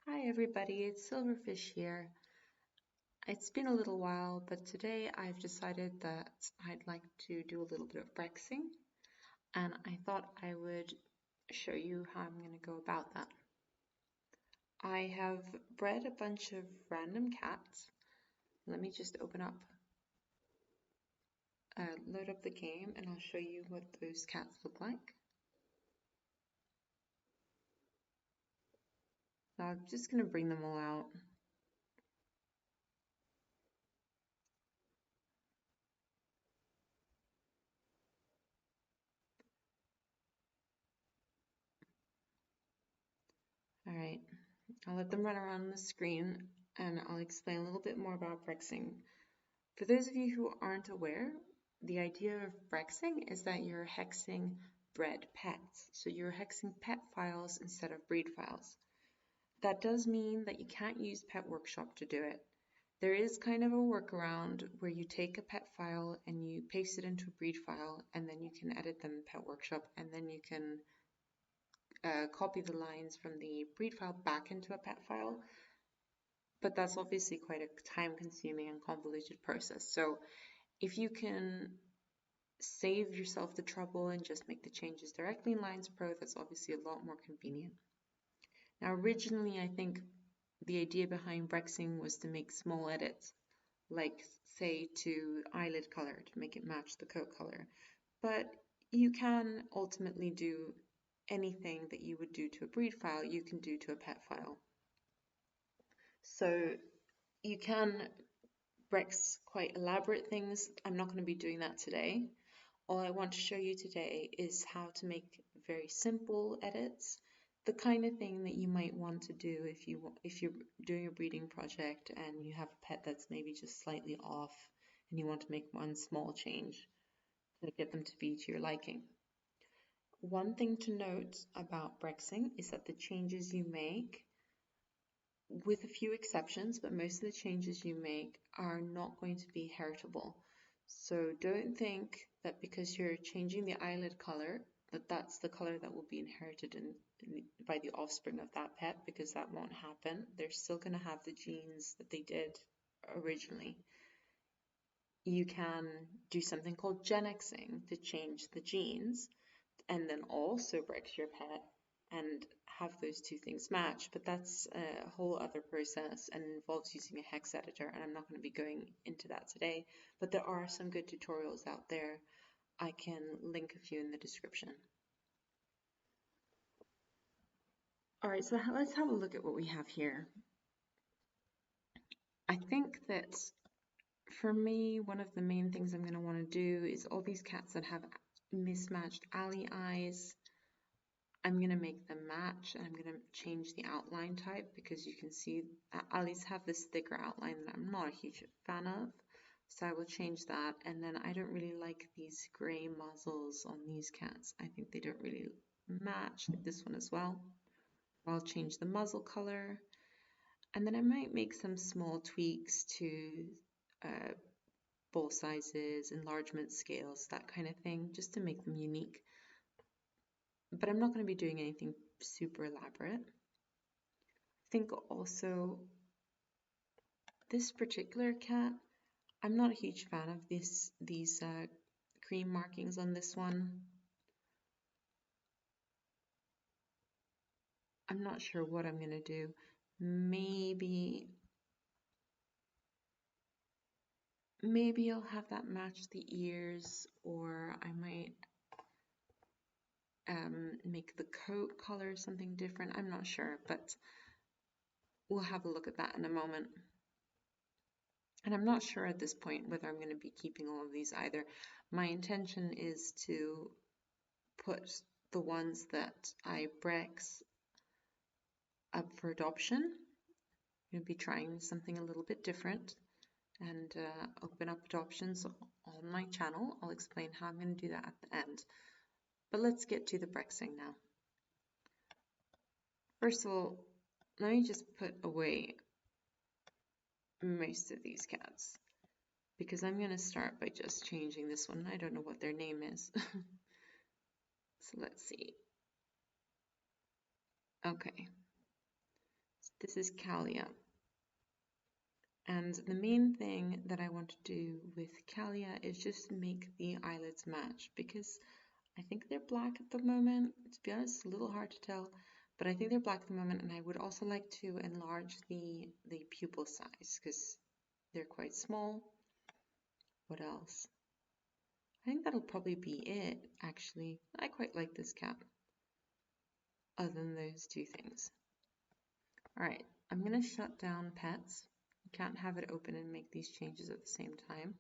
Hi everybody, it's Silverfish here. It's been a little while, but today I've decided that I'd like to do a little bit of Brexing, and I thought I would show you how I'm going to go about that. I have bred a bunch of random cats. Let me just load up the game, and I'll show you what those cats look like. So I'm just going to bring them all out. Alright, I'll let them run around the screen and I'll explain a little bit more about Brexing. For those of you who aren't aware, the idea of Brexing is that you're hexing bred pets. So you're hexing pet files instead of breed files. That does mean that you can't use Pet Workshop to do it. There is kind of a workaround where you take a pet file and you paste it into a breed file, and then you can edit them in Pet Workshop, and then you can copy the lines from the breed file back into a pet file. But that's obviously quite a time-consuming and convoluted process. So if you can save yourself the trouble and just make the changes directly in Lines Pro, that's obviously a lot more convenient. Now, originally, I think the idea behind Brexing was to make small edits, like say to eyelid color to make it match the coat color. But you can ultimately do anything that you would do to a breed file, you can do to a pet file. So you can Brex quite elaborate things. I'm not going to be doing that today. All I want to show you today is how to make very simple edits, the kind of thing that you might want to do if you're doing a breeding project and you have a pet that's maybe just slightly off and you want to make one small change to get them to be to your liking. One thing to note about Brexing is that the changes you make, with a few exceptions, but most of the changes you make are not going to be heritable. So don't think that because you're changing the eyelid color, that's the color that will be inherited by the offspring of that pet, because that won't happen. They're still going to have the genes that they did originally. You can do something called Genexing to change the genes and then also Brex your pet and have those two things match, but that's a whole other process and involves using a hex editor, and I'm not going to be going into that today, but there are some good tutorials out there. I can link a few in the description. Alright, so let's have a look at what we have here. I think that for me, one of the main things I'm going to want to do is all these cats that have mismatched alley eyes, I'm going to make them match, and I'm going to change the outline type because you can see Eyelids have this thicker outline that I'm not a huge fan of. So I will change that, and then I don't really like these gray muzzles on these cats. I think they don't really match, like this one as well. I'll change the muzzle color, and then I might make some small tweaks to ball sizes, enlargement scales, that kind of thing, just to make them unique. But I'm not going to be doing anything super elaborate. I think also this particular cat, I'm not a huge fan of these cream markings on this one. I'm not sure what I'm going to do. Maybe I'll have that match the ears, or I might make the coat color something different. I'm not sure, but we'll have a look at that in a moment. And I'm not sure at this point whether I'm going to be keeping all of these either. My intention is to put the ones that I Brex up for adoption. I'm going to be trying something a little bit different and open up adoptions on my channel. I'll explain how I'm going to do that at the end. But let's get to the Brexing now. First of all, let me just put away most of these cats because I'm going to start by just changing this one. I don't know what their name is. So let's see. Okay. So This is Calia. And the main thing that I want to do with Calia is just make the eyelids match, because I think they're black at the moment. To be honest, it's a little hard to tell, but I think they're black at the moment, and I would also like to enlarge the pupil size because they're quite small. What else? I think that'll probably be it, actually. I quite like this cat, other than those two things. Alright, I'm going to shut down Petz. You can't have it open and make these changes at the same time.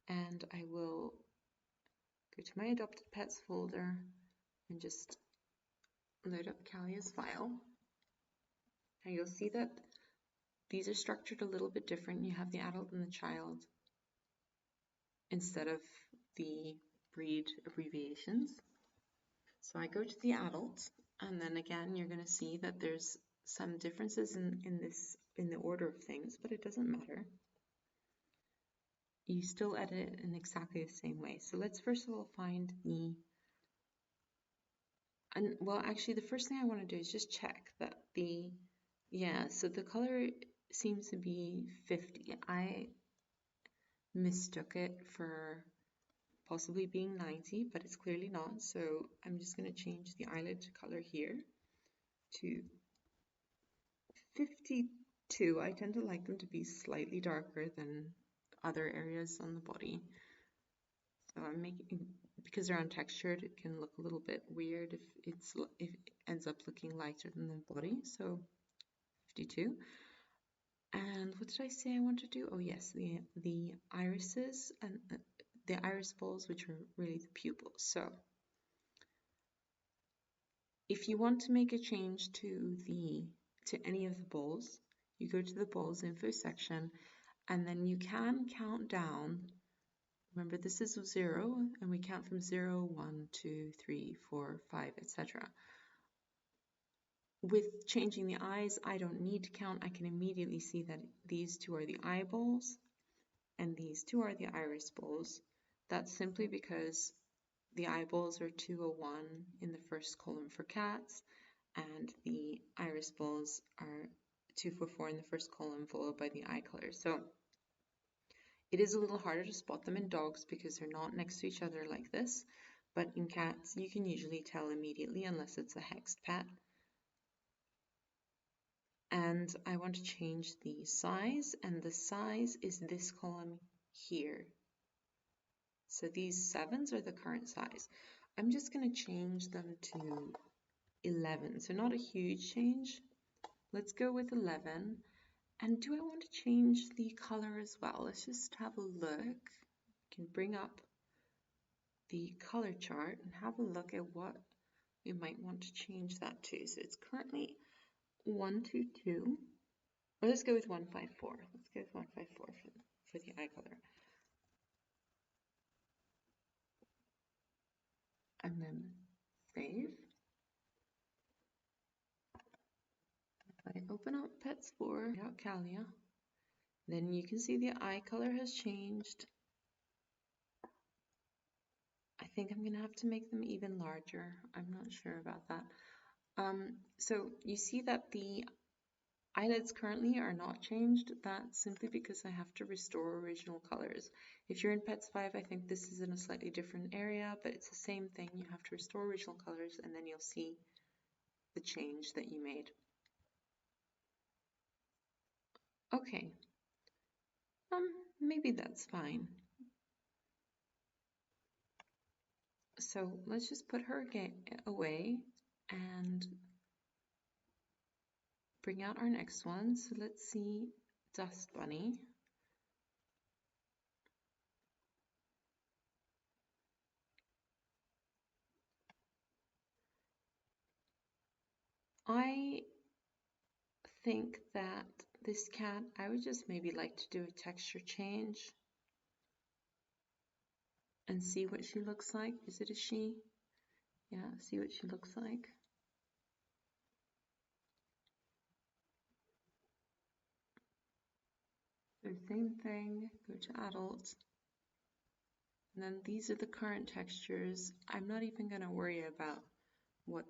And I will go to my adopted pets folder and just load up Calia's file. Now you'll see that these are structured a little bit different. You have the adult and the child instead of the breed abbreviations. So I go to the adult, and then again you're going to see that there's some differences in the order of things, but it doesn't matter. You still edit in exactly the same way. So let's first of all find well, actually the first thing I want to do is just check that so the color seems to be 50. I mistook it for possibly being 90, but it's clearly not. So I'm just going to change the eyelid color here to 52. I tend to like them to be slightly darker than other areas on the body. So I'm making, because they're untextured, it can look a little bit weird if it ends up looking lighter than the body. So 52. And what did I say I want to do? Oh yes, the irises and the iris balls, which are really the pupils. So if you want to make a change to any of the balls, you go to the balls info section, and then you can count down. Remember, this is 0, and we count from 0, 1, 2, 3, 4, 5, etc. With changing the eyes, I don't need to count. I can immediately see that these two are the eyeballs and these two are the iris balls. That's simply because the eyeballs are 201 in the first column for cats, and the iris balls are 244 in the first column, followed by the eye color. So it is a little harder to spot them in dogs because they're not next to each other like this, but in cats you can usually tell immediately unless it's a hexed pet. And I want to change the size, and the size is this column here. So these 7s are the current size. I'm just going to change them to 11, so not a huge change. Let's go with 11. And do I want to change the color as well? Let's just have a look. We can bring up the color chart and have a look at what we might want to change that to. So it's currently 122. Or let's go with 154. Let's go with 154 for the eye color. And then save. If I open up Petz for Calia, then you can see the eye color has changed. I think I'm going to have to make them even larger. I'm not sure about that. So you see that the eyelids currently are not changed. That's simply because I have to restore original colors. If you're in Petz 5, I think this is in a slightly different area, but it's the same thing. You have to restore original colors, and then you'll see the change that you made. Okay, maybe that's fine. So let's just put her away and bring out our next one. So let's see Dust Bunny. I think that this cat, I would just maybe like to do a texture change and see what she looks like. Is it a she? Yeah, see what she looks like. So same thing, go to adult. And then these are the current textures. I'm not even going to worry about what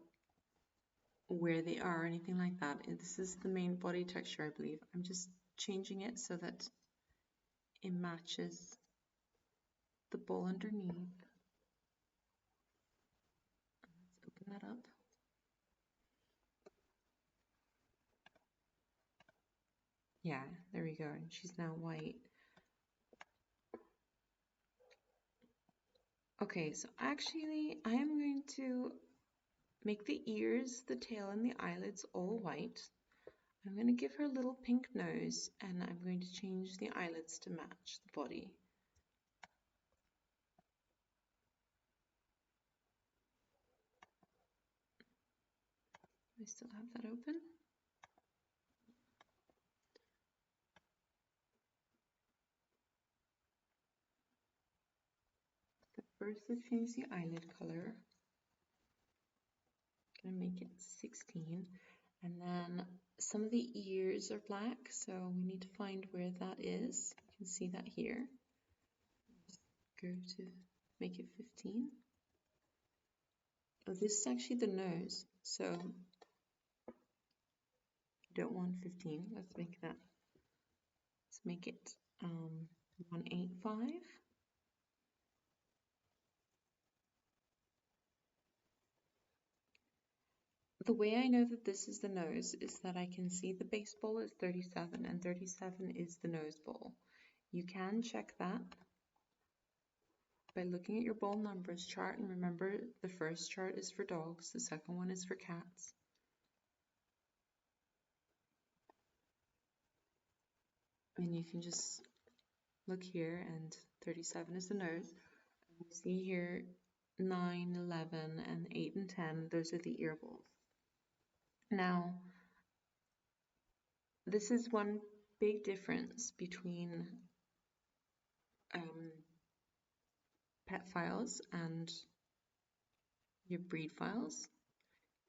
where they are or anything like that. This is the main body texture, I believe. I'm just changing it so that it matches the ball underneath. Let's open that up. Yeah, there we go. And she's now white. Okay, so actually I am going to make the ears, the tail, and the eyelids all white. I'm going to give her a little pink nose, and I'm going to change the eyelids to match the body. I still have that open. But first, let's change the eyelid color. I'm going to make it 16. And then some of the ears are black, so we need to find where that is. You can see that here. Just go to make it 15. Oh, this is actually the nose, so you don't want 15. Let's make that. Let's make it 185. The way I know that this is the nose is that I can see the base ball is 37 and 37 is the nose ball. You can check that by looking at your ball numbers chart, and remember the first chart is for dogs, the second one is for cats. And you can just look here, and 37 is the nose. And you see here 9, 11, and 8 and 10, those are the ear balls. Now, this is one big difference between pet files and your breed files,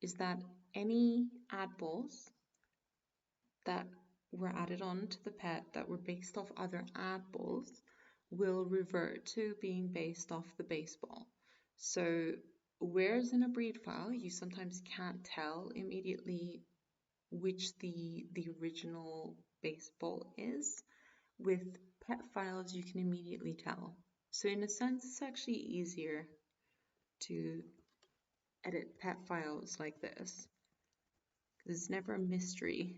is that any addballs that were added on to the pet that were based off other addballs will revert to being based off the base ball. So whereas in a breed file you sometimes can't tell immediately which the original base ball is, with pet files you can immediately tell. So in a sense it's actually easier to edit pet files like this, because it's never a mystery.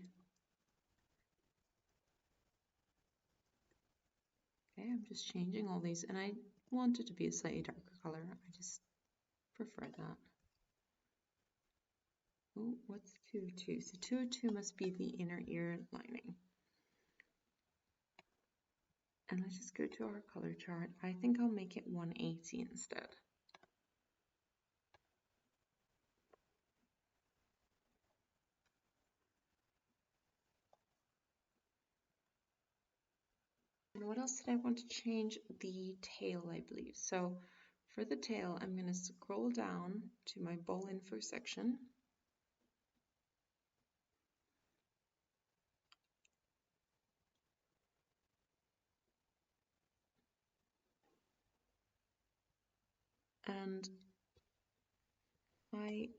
Okay, I'm just changing all these, and I want it to be a slightly darker color. I just prefer that. Oh, what's 202? So 202 must be the inner ear lining. And let's just go to our color chart. I think I'll make it 180 instead. And what else did I want to change? The tail, I believe. So for the tail, I'm going to scroll down to my ball info section. And I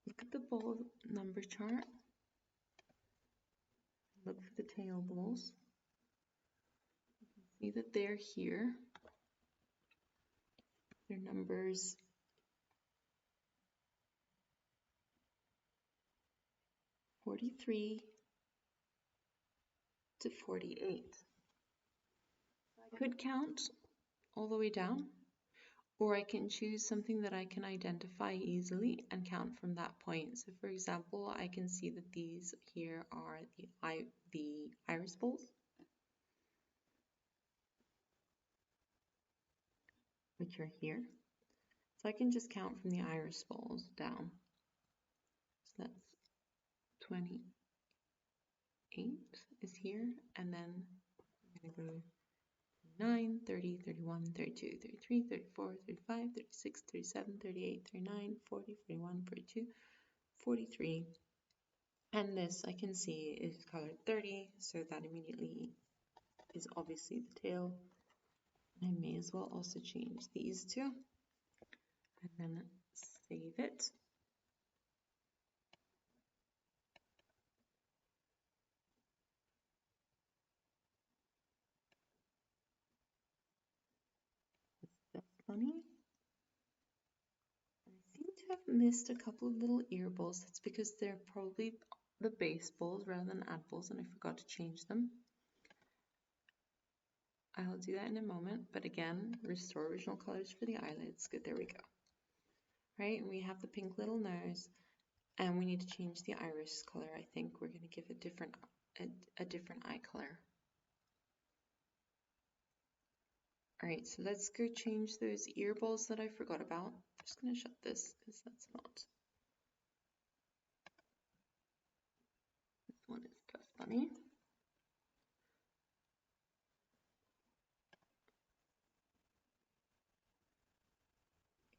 look at the ball number chart, look for the tail balls. You can see that they're here. Their numbers 43 to 48. I could count all the way down, or I can choose something that I can identify easily and count from that point. So for example, I can see that these here are the iris balls, which are here. So I can just count from the iris balls down. So that's 28 is here, and then I'm going to go 9, 30, 31, 32, 33, 34, 35, 36, 37, 38, 39, 40, 41, 42, 43. And this I can see is colored 30, so that immediately is obviously the tail. I may as well also change these two and then save it. funny. I seem to have missed a couple of little ear balls. That's because they're probably the base balls rather than addballs, and I forgot to change them. I'll do that in a moment, but again, restore original colors for the eyelids. Good, there we go. Right, and we have the pink little nose, and we need to change the iris color. I think we're going to give a different eye color. All right, so let's go change those ear balls that I forgot about. I'm just going to shut this because that's not. This one is just funny.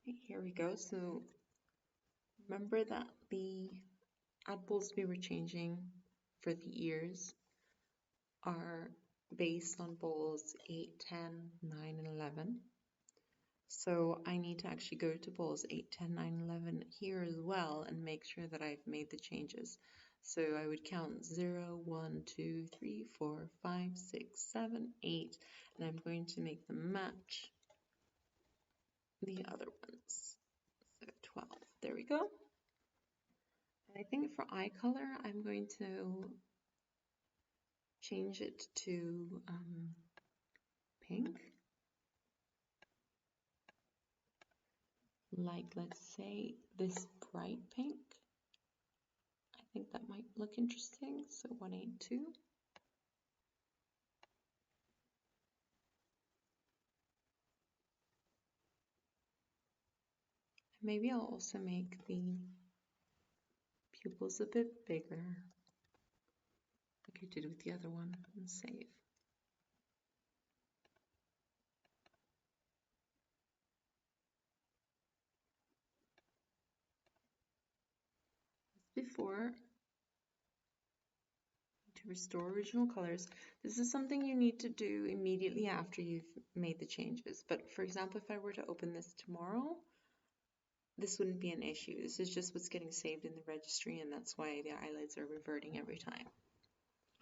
Okay, here we go. So remember that the addballs we were changing for the ears are based on balls 8, 10, 9, and 11. So I need to actually go to balls 8, 10, 9, 11 here as well and make sure that I've made the changes. So I would count 0, 1, 2, 3, 4, 5, 6, 7, 8, and I'm going to make them match the other ones. So 12. There we go. And I think for eye color, I'm going to change it to pink. Like, let's say this bright pink. I think that might look interesting. So 182. Maybe I'll also make the pupils a bit bigger, like I did with the other one, and save. As before, to restore original colors. This is something you need to do immediately after you've made the changes. But for example, if I were to open this tomorrow, this wouldn't be an issue. This is just what's getting saved in the registry, and that's why the eyelids are reverting every time.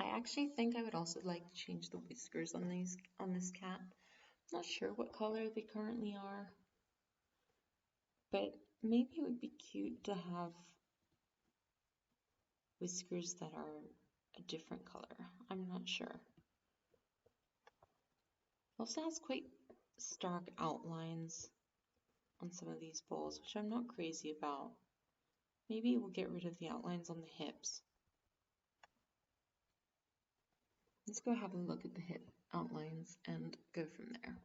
I actually think I would also like to change the whiskers on this cat. I'm not sure what color they currently are, but maybe it would be cute to have whiskers that are a different color. I'm not sure. It also has quite stark outlines on some of these balls, which I'm not crazy about. Maybe we'll get rid of the outlines on the hips. Let's go have a look at the hip outlines and go from there.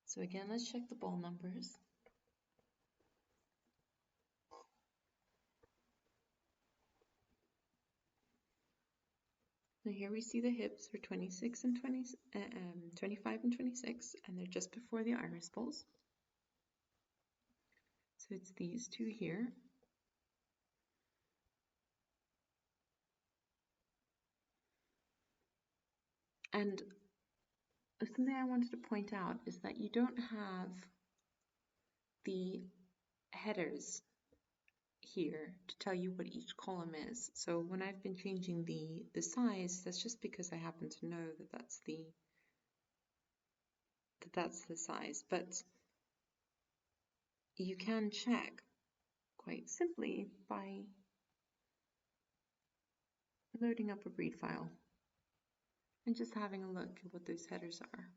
So again, let's check the ball numbers. So here we see the hips for 25 and 26, and they're just before the iris balls. So it's these two here. And something I wanted to point out is that you don't have the headers here to tell you what each column is. So when I've been changing the size, that's just because I happen to know that that's the size. But you can check quite simply by loading up a breed file and just having a look at what those headers are.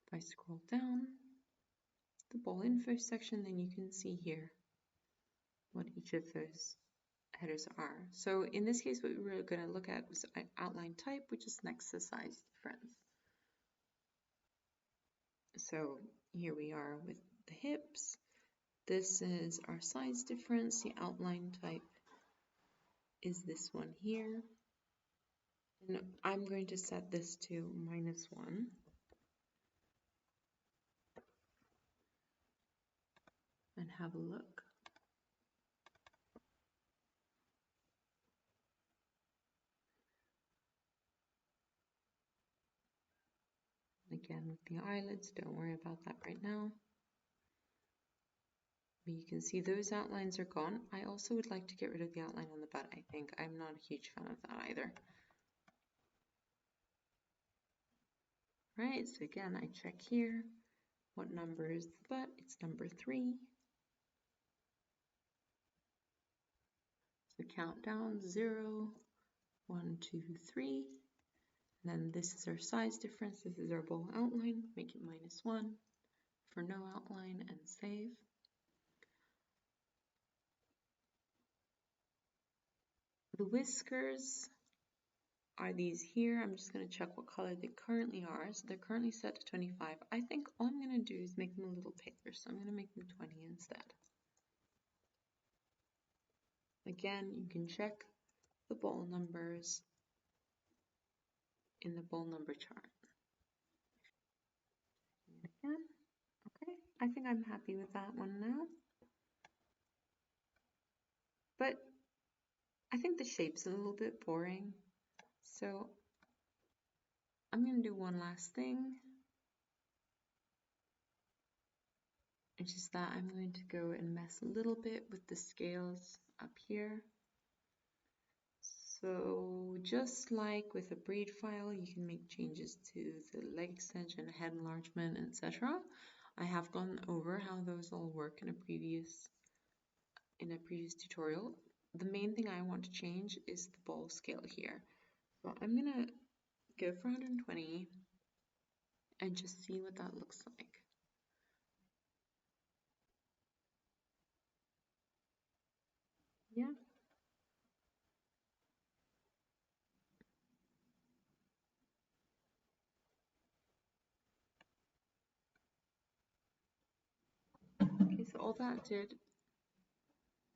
If I scroll down the ball info section, then you can see here what each of those headers are. So in this case, what we were going to look at was outline type, which is next to size difference. So here we are with the hips. This is our size difference. The outline type is this one here. And I'm going to set this to -1. And have a look. Again, with the eyelids, don't worry about that right now. You can see those outlines are gone. I also would like to get rid of the outline on the butt, I think. I'm not a huge fan of that either. Right, so again, I check here. What number is the butt? It's number 3. So count down 0, 1, 2, 3. And then this is our size difference. This is our ball outline. Make it -1 for no outline and save. The whiskers are these here. I'm just going to check what color they currently are. So they're currently set to 25. I think all I'm going to do is make them a little paler. So I'm going to make them 20 instead. Again, you can check the ball numbers in the ball number chart. Again, okay, I think I'm happy with that one now. But I think the shape's a little bit boring. So I'm going to do one last thing. It's just that I'm going to go and mess a little bit with the scales up here. So just like with a breed file, you can make changes to the leg extension, head enlargement, etc. I have gone over how those all work in a previous tutorial. The main thing I want to change is the ball scale here. So I'm gonna go for 120 and just see what that looks like. Yeah. Okay, so all that did,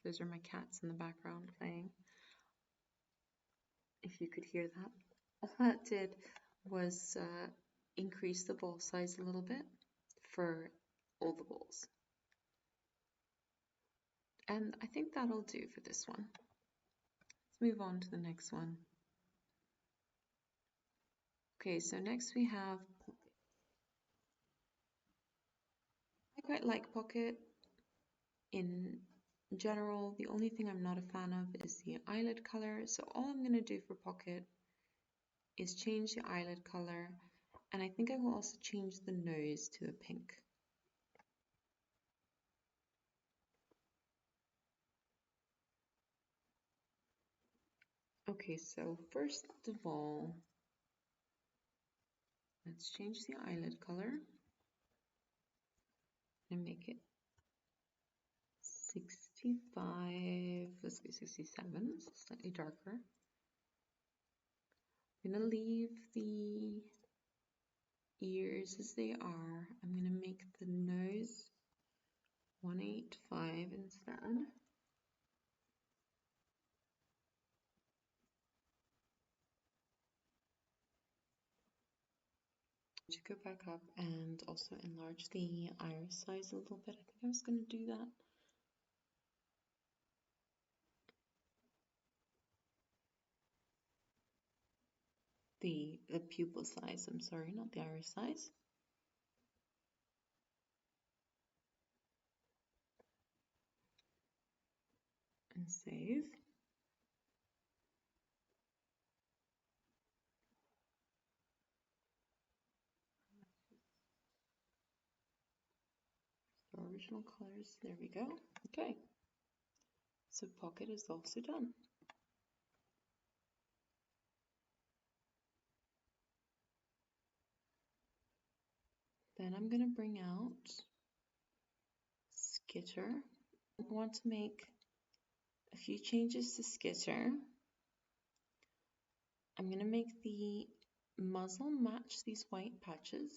those are my cats in the background playing, if you could hear that. All that did was increase the ball size a little bit for all the balls. And I think that'll do for this one. Let's move on to the next one. Okay, so next we have pocket. I quite like pocket. In general, the only thing I'm not a fan of is the eyelid color. So all I'm going to do for pocket is change the eyelid color, and I think I will also change the nose to a pink. Okay, so first of all, let's change the eyelid color and make it 65, let's go 67, so slightly darker. I'm going to leave the ears as they are. I'm going to make the nose 185 instead. To go back up and also enlarge the iris size a little bit. I think I was going to do that. The pupil size, I'm sorry, not the iris size. And save. The original colors, there we go. Okay, so pocket is also done. Then I'm going to bring out Skitter. I want to make a few changes to Skitter. I'm going to make the muzzle match these white patches.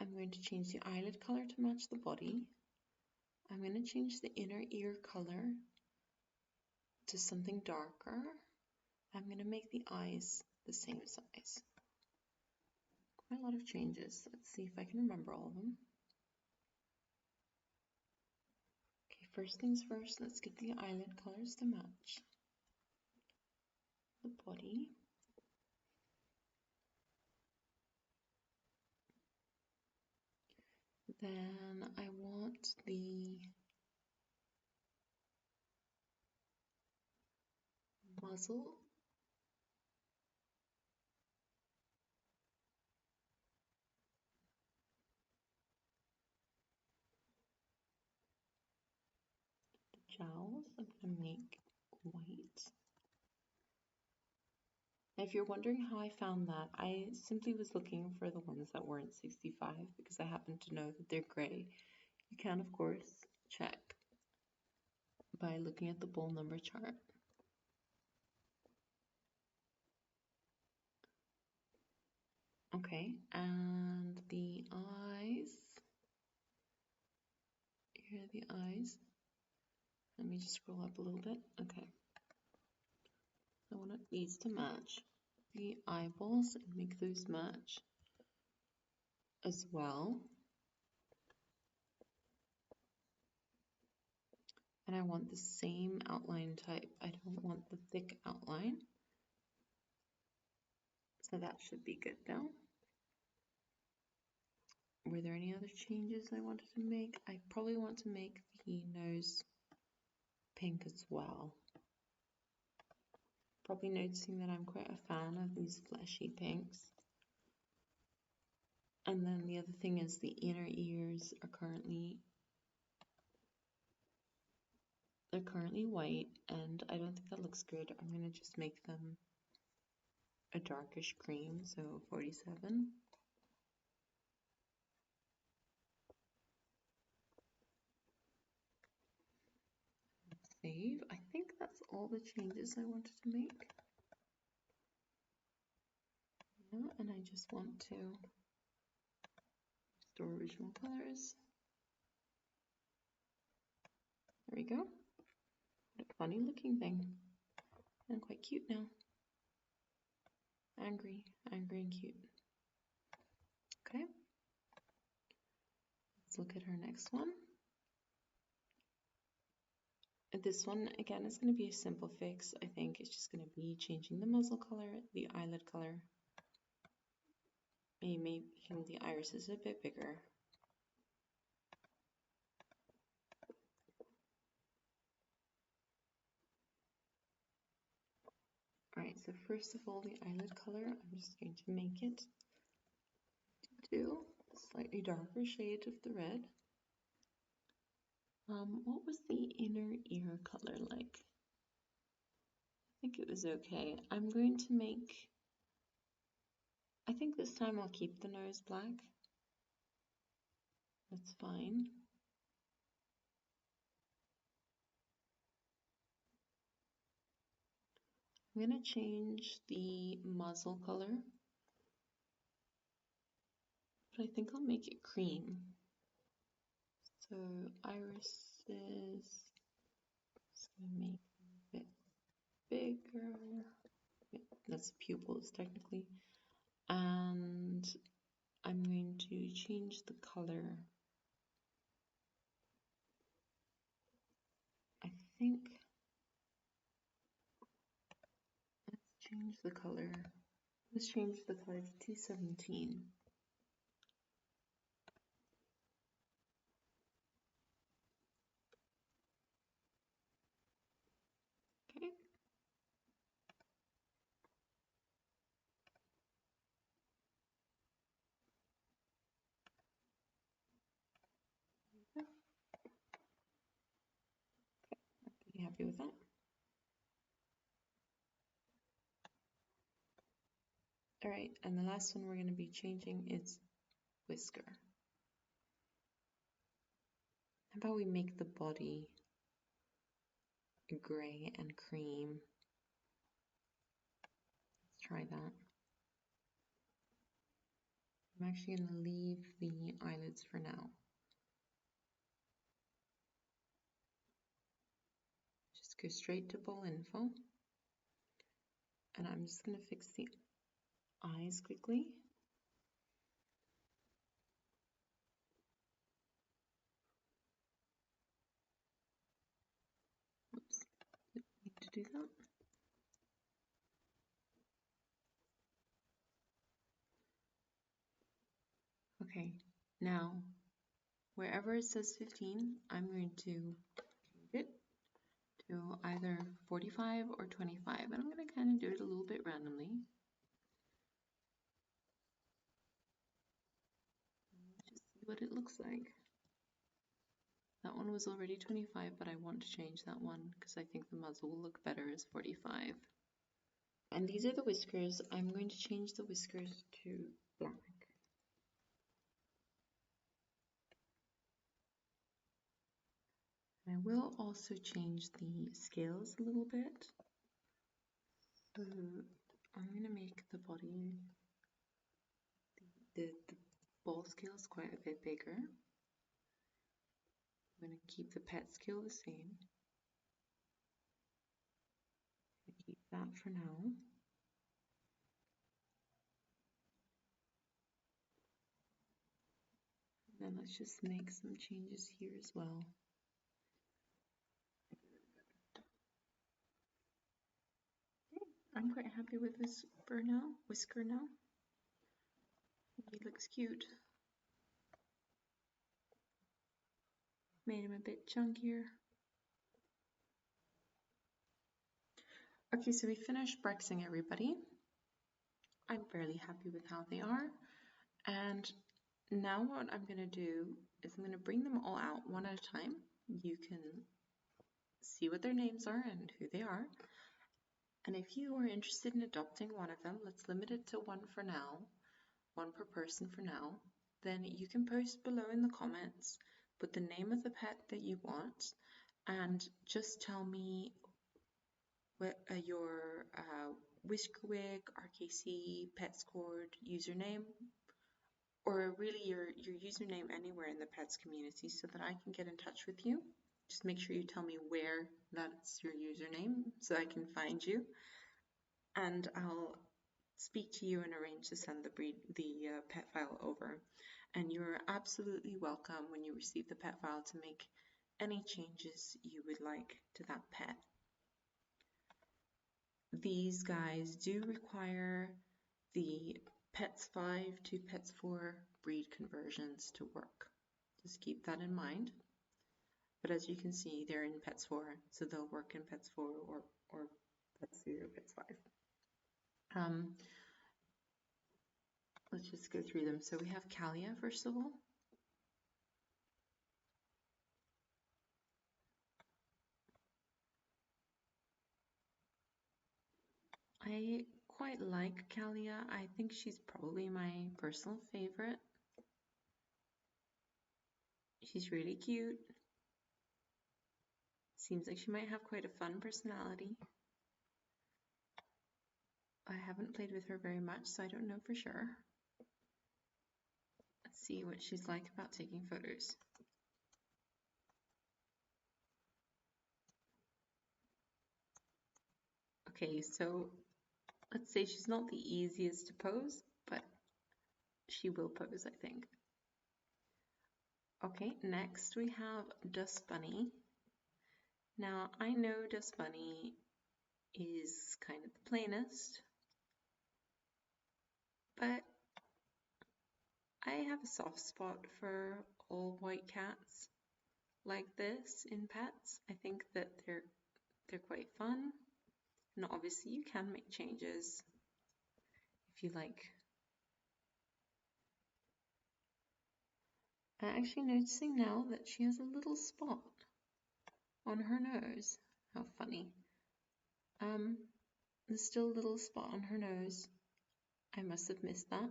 I'm going to change the eyelid color to match the body. I'm going to change the inner ear color to something darker. I'm going to make the eyes the same size. Quite a lot of changes. Let's see if I can remember all of them. Okay, first things first, let's get the eyelid colors to match the body. Then I want got the muzzle. Jowls I'm going to make white. Now, if you're wondering how I found that, I simply was looking for the ones that weren't 65 because I happen to know that they're gray. You can, of course, check by looking at the bowl number chart. Okay, and the eyes. Here are the eyes. Let me just scroll up a little bit. Okay. I want these to match the eyeballs and make those match as well. And I want the same outline type. I don't want the thick outline. So that should be good now. Were there any other changes I wanted to make? I probably want to make the nose pink as well. Probably noticing that I'm quite a fan of these fleshy pinks. And then the other thing is the inner ears are currently white, and I don't think that looks good. I'm going to just make them a darkish cream, so 47. Save. I think that's all the changes I wanted to make. Yeah, and I just want to store original colors. There we go. What a funny looking thing. And quite cute now. Angry and cute. Okay. Let's look at her next one. This one, again, is going to be a simple fix. I think it's just going to be changing the muzzle color, the eyelid color, maybe making the irises a bit bigger. Alright, so first of all, the eyelid color, I'm just going to make it to a slightly darker shade of the red. What was the inner ear color like? I think it was okay. I'm going to make, I think this time I'll keep the nose black. That's fine. I'm going to change the muzzle color, but I think I'll make it cream. So irises, just going to make them a bit bigger. Yeah, that's pupils technically. And I'm going to change the color. I think, let's change the color. Let's change the color to 217. Okay. Pretty happy with that. All right, and the last one we're going to be changing is whisker. How about we make the body gray and cream? Let's try that. I'm actually going to leave the eyelids for now. Just go straight to bowl info. And I'm just going to fix the eyes quickly. Oops, didn't need to do that. Okay, now wherever it says 15, I'm going to change it to either 45 or 25, and I'm going to kind of do it a little bit randomly. Just see what it looks like. That one was already 25, but I want to change that one because I think the muzzle will look better as 45. And these are the whiskers. I'm going to change the whiskers to black. I will also change the scales a little bit. So I'm going to make the body, the ball scales quite a bit bigger. I'm going to keep the pet scale the same. Keep that for now. And then let's just make some changes here as well. I'm quite happy with this whisker now. He looks cute. Made him a bit chunkier. Okay, so we finished Brexing, everybody. I'm fairly happy with how they are. And now what I'm going to do is I'm going to bring them all out one at a time. You can see what their names are and who they are. And if you are interested in adopting one of them, let's limit it to one for now, one per person for now. Then you can post below in the comments, put the name of the pet that you want, and just tell me what your whisker wig, RKC, Petscord username, or really your username anywhere in the pets community so that I can get in touch with you. Just make sure you tell me where that's your username so I can find you, and I'll speak to you and arrange to send the pet file over. And you're absolutely welcome when you receive the pet file to make any changes you would like to that pet. These guys do require the Petz 5 to Petz 4 breed conversions to work. Just keep that in mind. But as you can see, they're in Petz 4, so they'll work in Petz 4 or Petz 3 or Petz 5. Let's just go through them. So we have Calia, first of all. I quite like Calia. I think she's probably my personal favorite. She's really cute. Seems like she might have quite a fun personality. I haven't played with her very much, so I don't know for sure. Let's see what she's like about taking photos. Okay, so let's say she's not the easiest to pose, but she will pose, I think. Okay, next we have Dust Bunny. Now, I know Dust Bunny is kind of the plainest, but I have a soft spot for all white cats like this in pets. I think that they're quite fun, and obviously you can make changes if you like. I'm actually noticing now that she has a little spot on her nose. How funny. There's still a little spot on her nose. I must have missed that.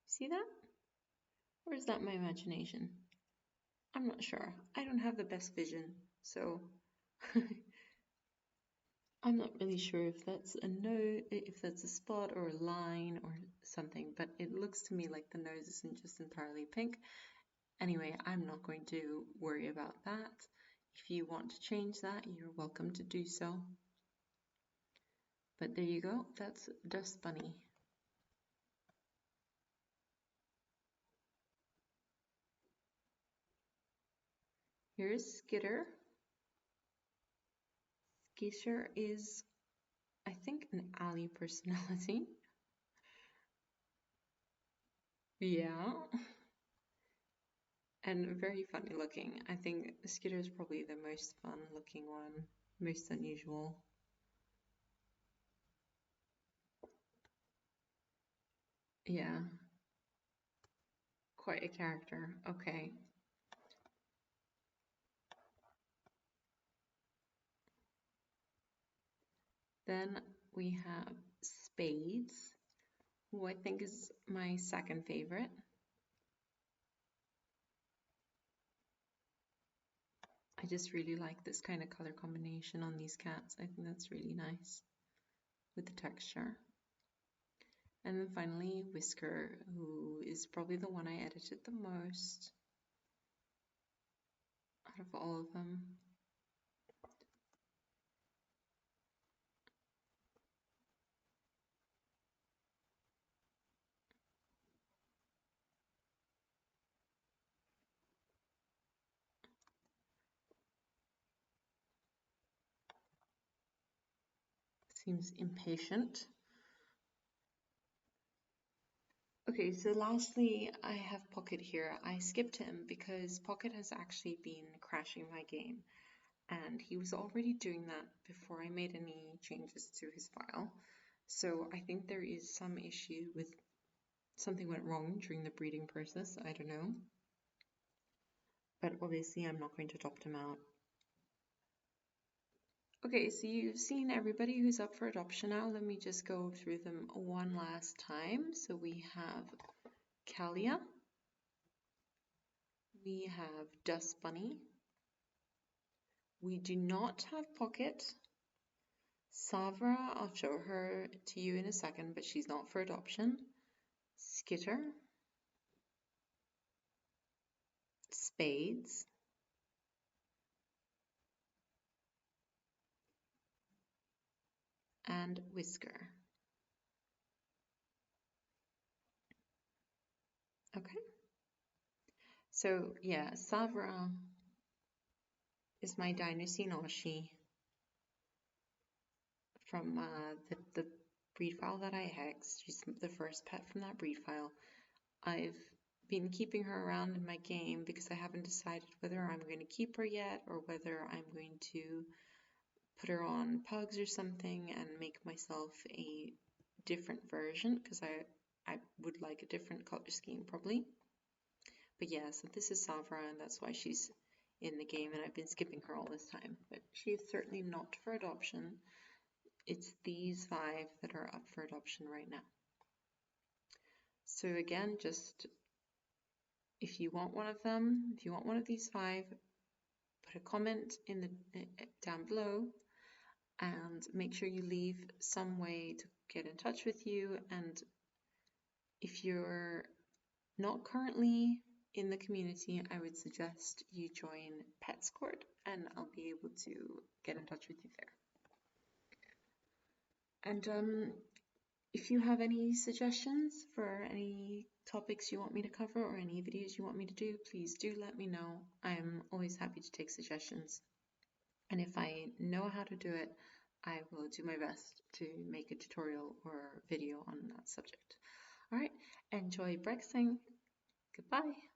See that? Or is that my imagination? I'm not sure. I don't have the best vision, so I'm not really sure if that's a nose, if that's a spot or a line or something, but it looks to me like the nose isn't just entirely pink. Anyway, I'm not going to worry about that. If you want to change that, you're welcome to do so. But there you go, that's Dust Bunny. Here's Skitter. Skitter is, I think, an alley personality. Yeah. And very funny looking. I think Skitter is probably the most fun looking one, most unusual. Yeah, quite a character. Okay. Then we have Spades, who I think is my second favorite. I just really like this kind of color combination on these cats. I think that's really nice with the texture. And then finally, Whisker, who is probably the one I edited the most out of all of them. Seems impatient. Okay, so lastly, I have Pocket here. I skipped him because Pocket has actually been crashing my game, and he was already doing that before I made any changes to his file. So I think there is some issue with something went wrong during the breeding process. I don't know. But obviously, I'm not going to adopt him out. Okay, so you've seen everybody who's up for adoption now. Let me just go through them one last time. So we have Kalia. We have Dust Bunny. We do not have Pocket. Savra, I'll show her to you in a second, but she's not for adoption. Skitter. Spades. And Whisker. Okay. So yeah, Savra is my Dynasty Noshi from the breed file that I hexed. She's the first pet from that breed file. I've been keeping her around in my game because I haven't decided whether I'm going to keep her yet or whether I'm going to put her on pugs or something and make myself a different version because I would like a different color scheme probably. But yeah, so this is Savra and that's why she's in the game and I've been skipping her all this time. But she is certainly not for adoption. It's these 5 that are up for adoption right now. So again, just if you want one of them, if you want one of these 5, put a comment in the down below and make sure you leave some way to get in touch with you. And if you're not currently in the community, I would suggest you join Petz and I'll be able to get in touch with you there. And if you have any suggestions for any topics you want me to cover or any videos you want me to do, please do let me know. I'm always happy to take suggestions. And if I know how to do it, I will do my best to make a tutorial or video on that subject. All right, enjoy Brexing. Goodbye.